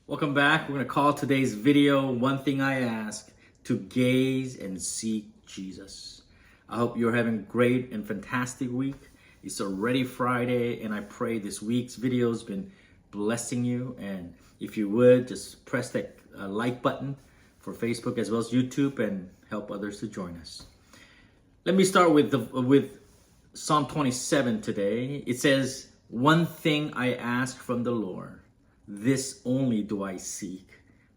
Welcome back. We're going to call today's video, One Thing I Ask, to gaze and seek Jesus. I hope you're having a great and fantastic week. It's already Friday, and I pray this week's video has been blessing you. And if you would, just press that like button for Facebook as well as YouTube and help others to join us. Let me start with Psalm 27 today. It says, "One thing I ask from the Lord, this only do I seek,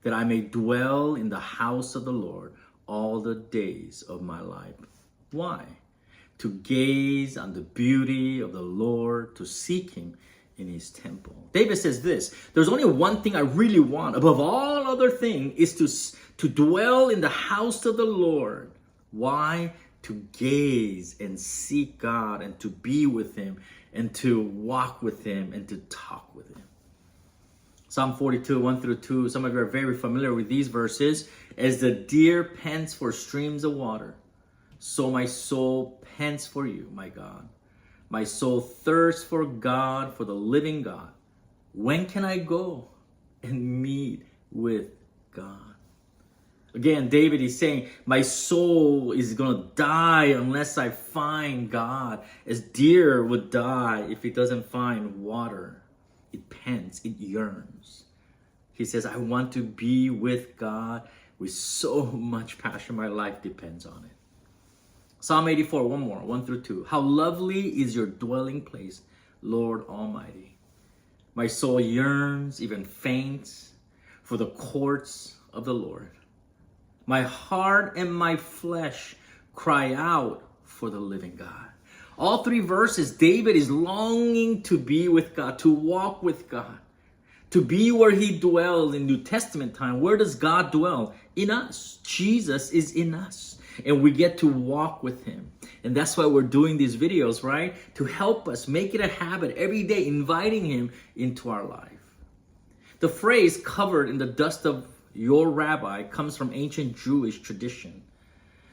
that I may dwell in the house of the Lord all the days of my life." Why? To gaze on the beauty of the Lord, to seek Him in His temple. David says this, "There's only one thing I really want above all other things is to dwell in the house of the Lord." Why? To gaze and seek God and to be with Him and to walk with Him and to talk with Him. Psalm 42, 1 through 2. Some of you are very familiar with these verses. "As the deer pants for streams of water, so my soul pants for you, my God. My soul thirsts for God, for the living God. When can I go and meet with God?" Again, David is saying, my soul is going to die unless I find God, as deer would die if it doesn't find water. It pants, it yearns. He says, I want to be with God with so much passion. My life depends on it. Psalm 84, one more, 1 through 2. "How lovely is your dwelling place, Lord Almighty. My soul yearns, even faints, for the courts of the Lord. My heart and my flesh cry out for the living God." All three verses, David is longing to be with God, to walk with God, to be where He dwells in New Testament time. Where does God dwell? In us. Jesus is in us, and we get to walk with Him. And that's why we're doing these videos, right? To help us make it a habit every day, inviting Him into our life. The phrase "covered in the dust of your rabbi" comes from ancient Jewish tradition,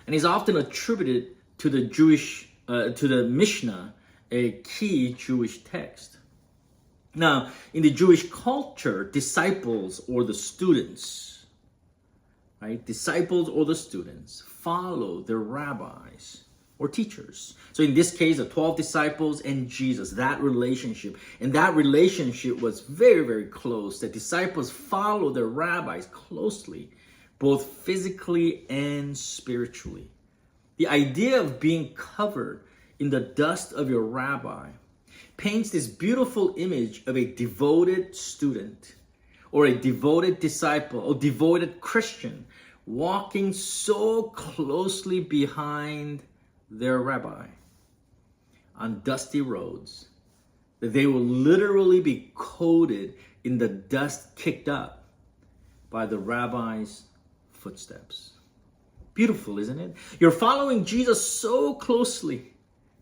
and is often attributed to the Mishnah, a key Jewish text. Now, in the Jewish culture, disciples or the students, right? Disciples or the students follow their rabbis or teachers. So in this case, the 12 disciples and Jesus, that relationship. And that relationship was very, very close. The disciples follow their rabbis closely, both physically and spiritually. The idea of being covered in the dust of your rabbi paints this beautiful image of a devoted student or a devoted disciple or devoted Christian walking so closely behind their rabbi on dusty roads that they will literally be coated in the dust kicked up by the rabbi's footsteps. Beautiful, isn't it? You're following Jesus so closely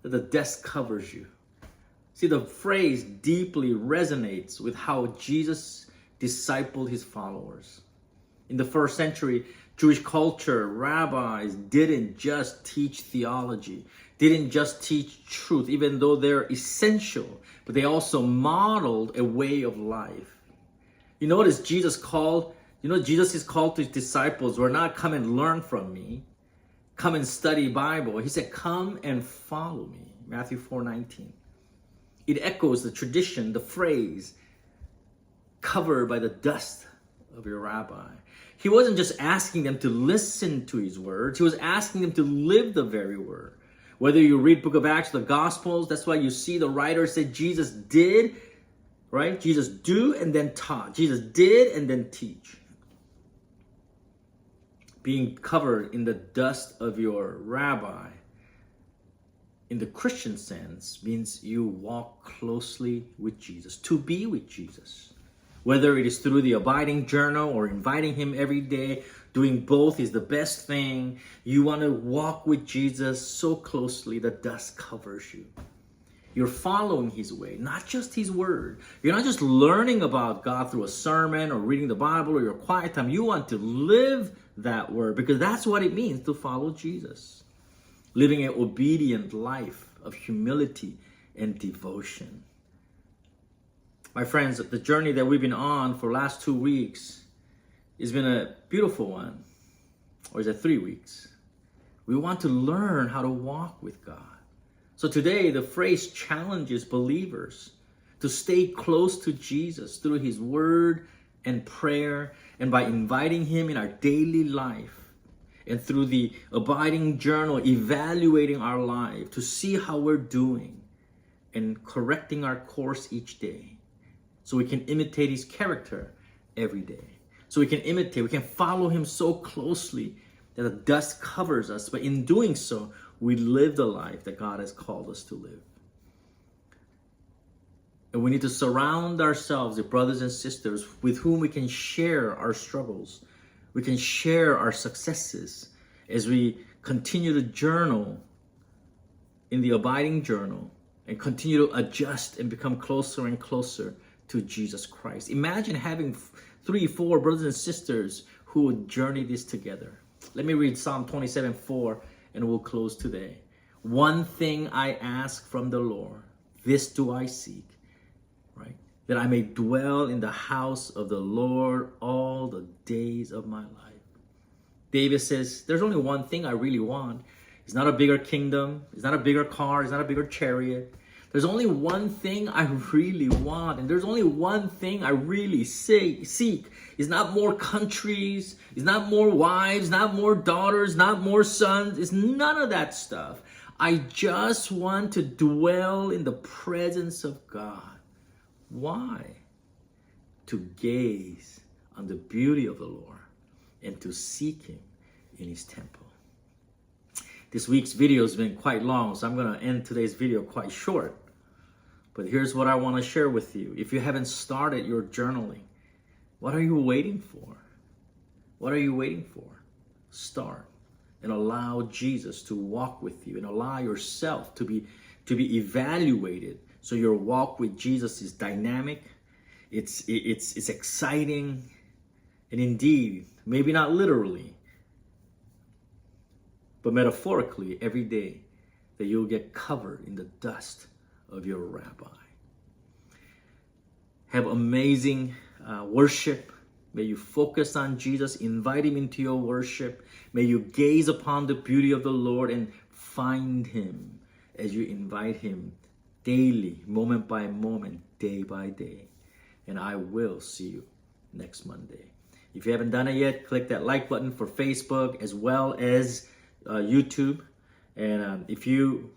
that the dust covers you. See, the phrase deeply resonates with how Jesus discipled His followers. In the first century Jewish culture, rabbis didn't just teach theology, didn't just teach truth, even though they're essential, but they also modeled a way of life. You notice Jesus is called to His disciples, "We're not come and learn from me, come and study Bible." He said, "Come and follow me." Matthew 4:19. It echoes the tradition, the phrase, "covered by the dust of your rabbi." He wasn't just asking them to listen to His words. He was asking them to live the very word. Whether you read Book of Acts, the Gospels, that's why you see the writer said Jesus did, right? Jesus do and then taught. Jesus did and then teach. Being covered in the dust of your rabbi, in the Christian sense, means you walk closely with Jesus, to be with Jesus. Whether it is through the abiding journal or inviting Him every day, doing both is the best thing. You want to walk with Jesus so closely the dust covers you. You're following His way, not just His word. You're not just learning about God through a sermon or reading the Bible or your quiet time. You want to live that word, because that's what it means to follow Jesus. Living an obedient life of humility and devotion. My friends, the journey that we've been on for the last 2 weeks has been a beautiful one. Or is it 3 weeks? We want to learn how to walk with God. So today, the phrase challenges believers to stay close to Jesus through His Word and prayer, and by inviting Him in our daily life, and through the abiding journal, evaluating our life to see how we're doing and correcting our course each day, so we can imitate His character every day. So we can follow Him so closely that the dust covers us, but in doing so, we live the life that God has called us to live. And we need to surround ourselves with brothers and sisters with whom we can share our struggles. We can share our successes as we continue to journal in the abiding journal and continue to adjust and become closer and closer to Jesus Christ. Imagine having 3, 4 brothers and sisters who would journey this together. Let me read Psalm 27:4 and we'll close today. One thing I ask from the Lord, this do I seek, right? That I may dwell in the house of the Lord all the days of my life. David says, there's only one thing I really want. It's not a bigger kingdom. It's not a bigger car. It's not a bigger chariot. There's only one thing I really want. And there's only one thing I really seek. It's not more countries. It's not more wives, not more daughters, not more sons. It's none of that stuff. I just want to dwell in the presence of God. Why? To gaze on the beauty of the Lord and to seek Him in His temple. This week's video has been quite long, so I'm going to end today's video quite short. But here's what I want to share with you. If you haven't started your journaling, what are you waiting for? What are you waiting for? Start and allow Jesus to walk with you, and allow yourself to be evaluated. So your walk with Jesus is dynamic, it's exciting, and indeed, maybe not literally, but metaphorically, every day that you'll get covered in the dust of your rabbi. Have amazing worship. May you focus on Jesus, invite Him into your worship. May you gaze upon the beauty of the Lord and find Him as you invite Him daily, moment by moment, day by day. And I will see you next Monday. If you haven't done it yet, click that like button for Facebook as well as YouTube. And if you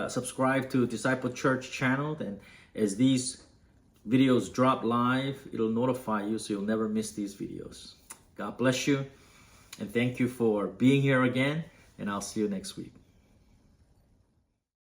subscribe to Disciple Church channel, then as these videos drop live, it'll notify you so you'll never miss these videos. God bless you, and thank you for being here again, and I'll see you next week.